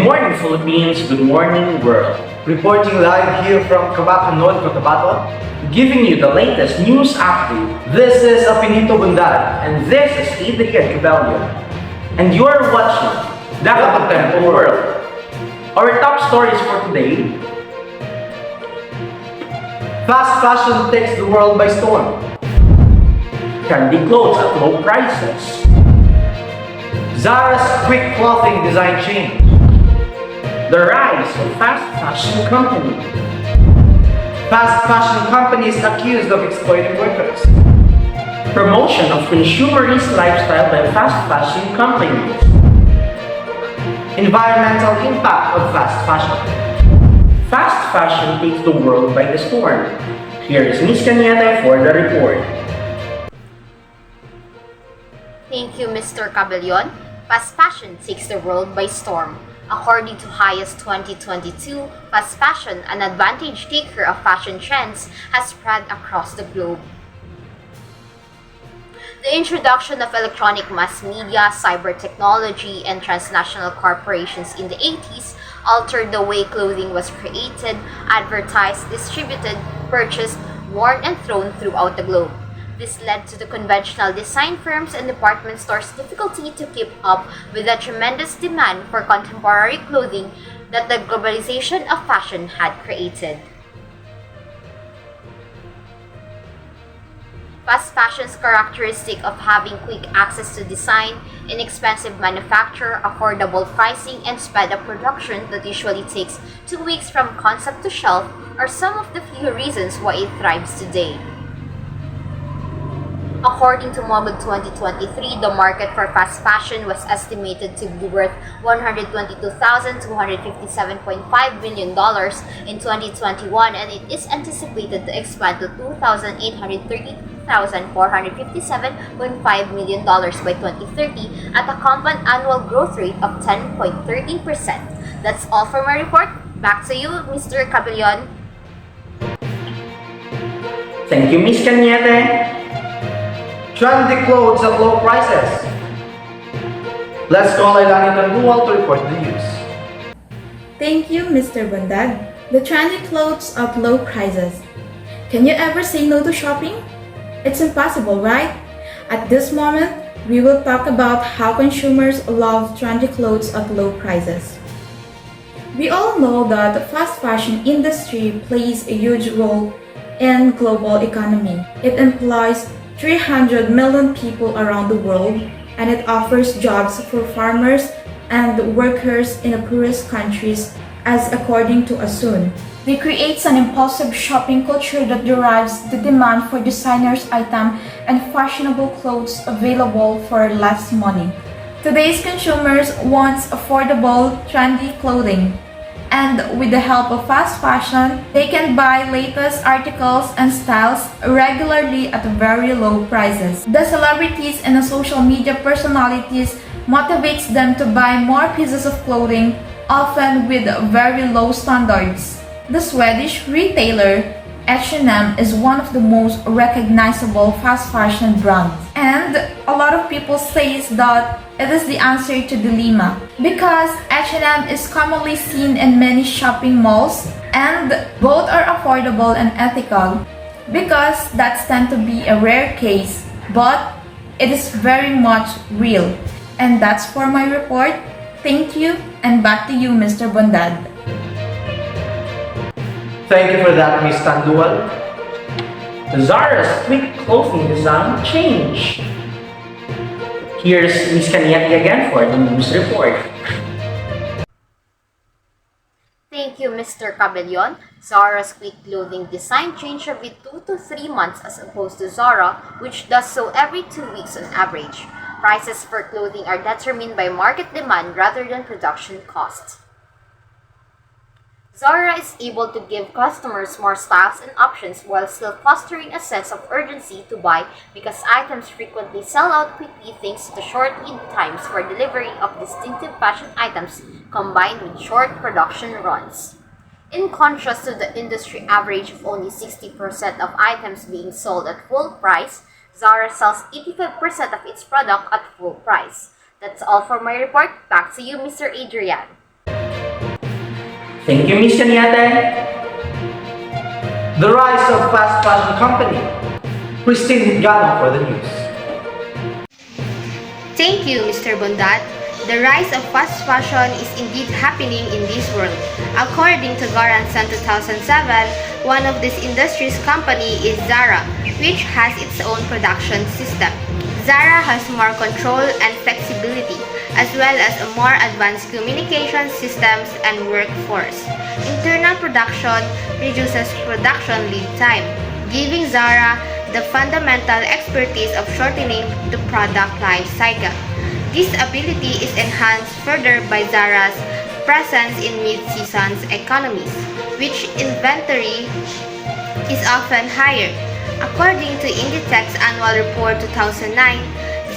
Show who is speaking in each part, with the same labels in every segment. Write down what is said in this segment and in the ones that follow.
Speaker 1: morning, Philippines. Good morning, world.
Speaker 2: Reporting live here from Cabellon, Cotabato,
Speaker 1: Giving you the latest news update.
Speaker 2: this is Apinito Bondad,
Speaker 1: And this is Adrian Cabellon. And you are watching the Contempo World. Our top stories for today.
Speaker 2: fast fashion takes the world by storm.
Speaker 1: Trendy clothes at low prices.
Speaker 2: Zara's quick clothing design change.
Speaker 1: The rise of fast fashion companies.
Speaker 2: Fast fashion companies accused of exploiting workers.
Speaker 1: Promotion of consumerist lifestyle by fast fashion companies.
Speaker 2: Environmental impact of fast fashion.
Speaker 1: Fast fashion takes the world by the storm. Here is Miss Cañete for the report.
Speaker 3: Thank you, Mr. Cabellon. Fast fashion takes the world by storm. According to Highest 2022, fast fashion, an advantage taker of fashion trends, has spread across the globe. The introduction of electronic mass media, cyber technology, and transnational corporations in the 80s altered the way clothing was created, advertised, distributed, purchased, worn, and thrown throughout the globe. This led to the conventional design firms and department stores' difficulty to keep up with the tremendous demand for contemporary clothing that the globalization of fashion had created. Fast fashion's characteristic of having quick access to design, inexpensive manufacture, affordable pricing, and sped-up production that usually takes 2 weeks from concept to shelf are some of the few reasons why it thrives today. According to Mobile 2023, the market for fast fashion was estimated to be worth $122,257.5 billion in 2021, and it is anticipated to expand to $2,832,457.5 million by 2030 at a compound annual growth rate of 10.13%. That's all for my report. Back to you, Mr. Cabellon.
Speaker 1: Thank you, Miss Cañete.
Speaker 2: Trendy clothes at low prices. Let's call Lailanie Tandual to report the news.
Speaker 4: Thank you, Mr. Bondad. The trendy clothes at low prices. Can you ever say no to shopping? It's impossible, right? At this moment, we will talk about how consumers love trendy clothes at low prices. We all know that the fast fashion industry plays a huge role in global economy. It employs 300 million people around the world, and it offers jobs for farmers and workers in the poorest countries, as according to Asun. It creates an impulsive shopping culture that derives the demand for designers' items and fashionable clothes available for less money. Today's consumers want affordable, trendy clothing. And with the help of fast fashion, they can buy latest articles and styles regularly at very low prices. The celebrities and the social media personalities motivates them to buy more pieces of clothing, often with very low standards. The Swedish retailer H&M is one of the most recognizable fast fashion brands, and a lot of people say that it is the answer to dilemma because H&M is commonly seen in many shopping malls, and both are affordable and ethical because that tends to be a rare case, but it is very much real. And that's for my report. Thank you, and back to you, Mr. Bondad.
Speaker 2: Thank you for that, Miss Tandual.
Speaker 1: Zara's quick clothing design change. Here's Miss Cañete again for the news report.
Speaker 3: Thank you, Mr. Cabellon. Zara's quick clothing design change every 2 to 3 months as opposed to Zara, which does so every 2 weeks on average. Prices for clothing are determined by market demand rather than production costs. Zara is able to give customers more styles and options while still fostering a sense of urgency to buy because items frequently sell out quickly thanks to short lead times for delivery of distinctive fashion items combined with short production runs. In contrast to the industry average of only 60% of items being sold at full price, Zara sells 85% of its product at full price. That's all for my report. Back to you, Mr. Adrian.
Speaker 1: Thank you, Miss Cañete.
Speaker 2: The rise of fast fashion company. Kristine Hitgano for the news.
Speaker 3: Thank you, Mr. Bondad. The rise of fast fashion is indeed happening in this world. According to Garansan 2007, one of this industry's company is Zara, which has its own production system. Zara has more control and flexibility, as well as a more advanced communication systems and workforce. Internal production reduces production lead time, giving Zara the fundamental expertise of shortening the product life cycle. This ability is enhanced further by Zara's presence in mid-seasons economies, which inventory is often higher. According to Inditech's annual report 2009,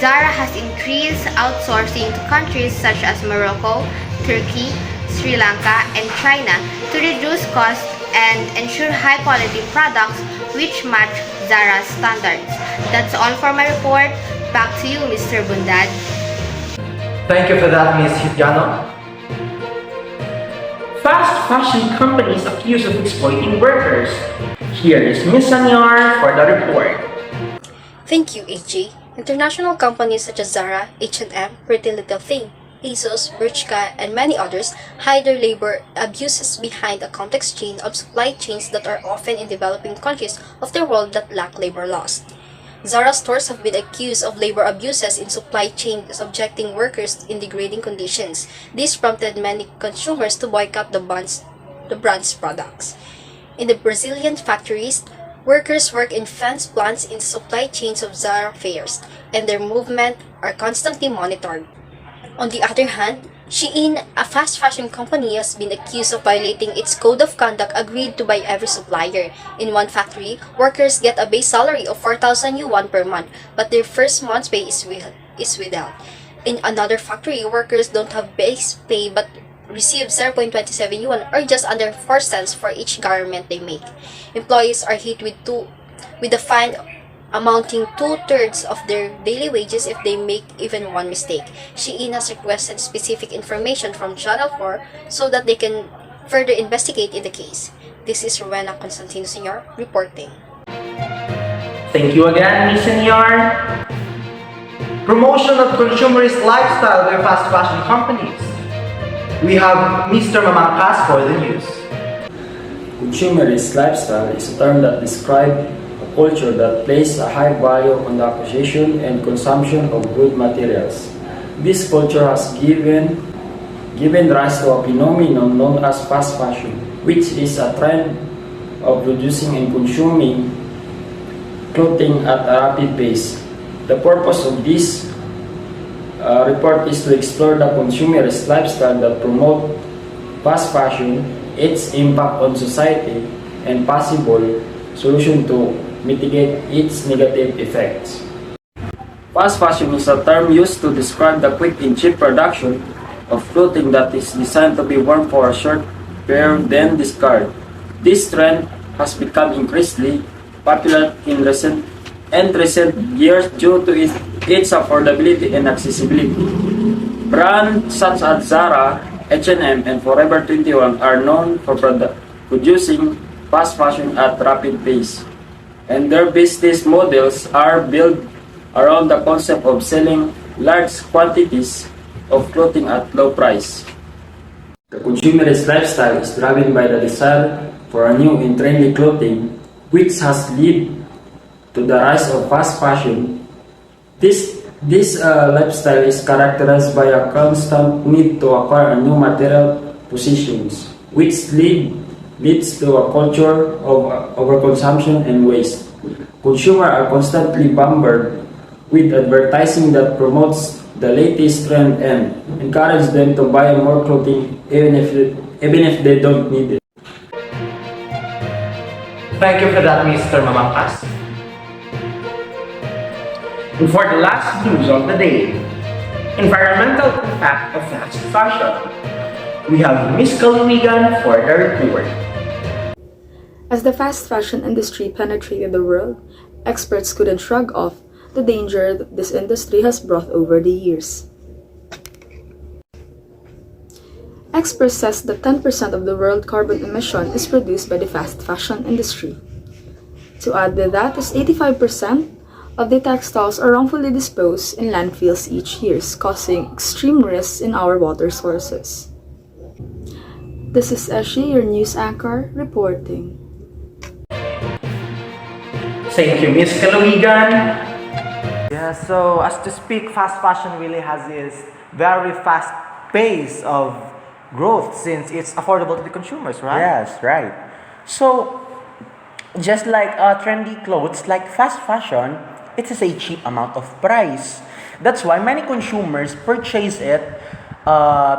Speaker 3: Zara has increased outsourcing to countries such as Morocco, Turkey, Sri Lanka, and China to reduce costs and ensure high-quality products which match Zara's standards. That's all for my report. Back to you, Mr. Bondad.
Speaker 2: Thank you for that, Ms. Hitgano.
Speaker 1: Fast fashion companies accused of exploiting workers. Here is Miss Señar for the report.
Speaker 5: Thank you, Eshie. International companies such as Zara, H&M, Pretty Little Thing, ASOS, Bershka, and many others hide their labor abuses behind a complex chain of supply chains that are often in developing countries of the world that lack labor laws. Zara stores have been accused of labor abuses in supply chain, subjecting workers in degrading conditions. This prompted many consumers to boycott the brand's products. In the Brazilian factories, workers work in fenced plants in the supply chains of Zara fairs, and their movement are constantly monitored. On the other hand, Shein, a fast fashion company, has been accused of violating its code of conduct agreed to by every supplier. In one factory, workers get a base salary of 4,000 yuan per month, but their first month's pay is withheld. In another factory, workers don't have base pay but receive 0.27 yuan or just under 4 cents for each garment they make. Employees are hit with a fine amounting 2/3 of their daily wages if they make even one mistake. Shein has requested specific information from Channel 4 so that they can further investigate in the case. This is Rowena Señar reporting.
Speaker 1: Thank you again, Miss Señar.
Speaker 2: Promotion of consumerist lifestyle by fast fashion companies. We have Mr. Mamangkas for the news.
Speaker 6: Consumerist lifestyle is a term that describes a culture that places a high value on the acquisition and consumption of good materials. This culture has given rise to a phenomenon known as fast fashion, which is a trend of producing and consuming clothing at a rapid pace. The purpose of this report is to explore the consumerist lifestyle that promotes fast fashion, its impact on society, and possible solution to mitigate its negative effects. Fast fashion is a term used to describe the quick and cheap production of clothing that is designed to be worn for a short period then discarded. This trend has become increasingly popular in recent years due to its affordability and accessibility. Brands such as Zara, H&M, and Forever 21 are known for producing fast fashion at rapid pace, and their business models are built around the concept of selling large quantities of clothing at low price. The consumerist lifestyle is driven by the desire for a new and trendy clothing, which has led to the rise of fast fashion. This lifestyle is characterized by a constant need to acquire new material possessions, which leads to a culture of overconsumption and waste. Consumers are constantly bombarded with advertising that promotes the latest trend and encourages them to buy more clothing even if they don't need it.
Speaker 2: Thank you for that, Mr. Mamangkas.
Speaker 1: And for the last news of the day, environmental impact of fast fashion, we have Miss Calawigan for the report.
Speaker 4: As the fast fashion industry penetrated the world, experts couldn't shrug off the danger that this industry has brought over the years.
Speaker 7: Experts says that 10% of the world carbon emission is produced by the fast fashion industry. To add to that is 85% of the textiles are wrongfully disposed in landfills each year, causing extreme risks in our water sources. This is Eshie, your news anchor, reporting.
Speaker 1: Thank you, Miss Calawigan.
Speaker 2: Yeah, so as to speak, fast fashion really has this very fast pace of growth since it's affordable to the consumers, right?
Speaker 1: Yes, right. So, just like trendy clothes, like fast fashion, it is a cheap amount of price. That's why many consumers purchase it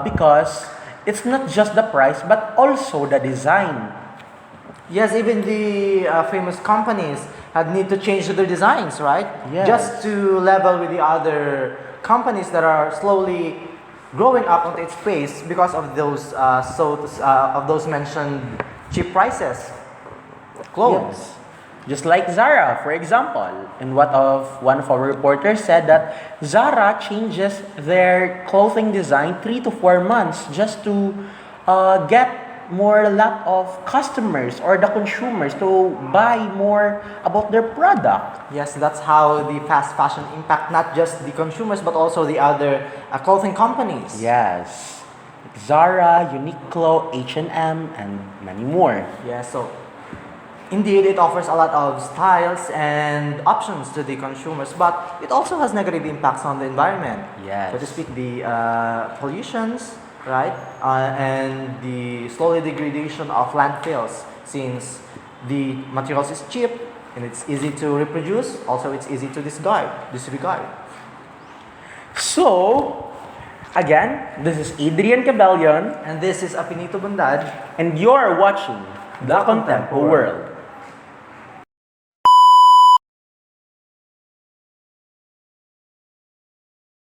Speaker 1: because it's not just the price but also the design.
Speaker 2: Yes, even the famous companies had need to change their designs, right?
Speaker 1: Yes.
Speaker 2: Just to level with the other companies that are slowly growing up on its pace because of those mentioned cheap prices. Clothes.
Speaker 1: Yes. Just like Zara, for example. And one of our reporters said that Zara changes their clothing design 3 to 4 months just to get more lot of customers or the consumers to buy more about their product.
Speaker 2: Yes, that's how the fast fashion impact not just the consumers but also the other clothing companies.
Speaker 1: Yes. Zara, Uniqlo, H&M, and many more.
Speaker 2: Yeah, so indeed it offers a lot of styles and options to the consumers, but it also has negative impacts on the environment.
Speaker 1: Yes.
Speaker 2: So to speak, the pollutions, right, and the slowly degradation of landfills, since the materials is cheap and it's easy to reproduce, also it's easy to disregard.
Speaker 1: So, again, this is Adrian Cabellon,
Speaker 2: And this is Apinito Bondad.
Speaker 1: and you're watching The Contempo World.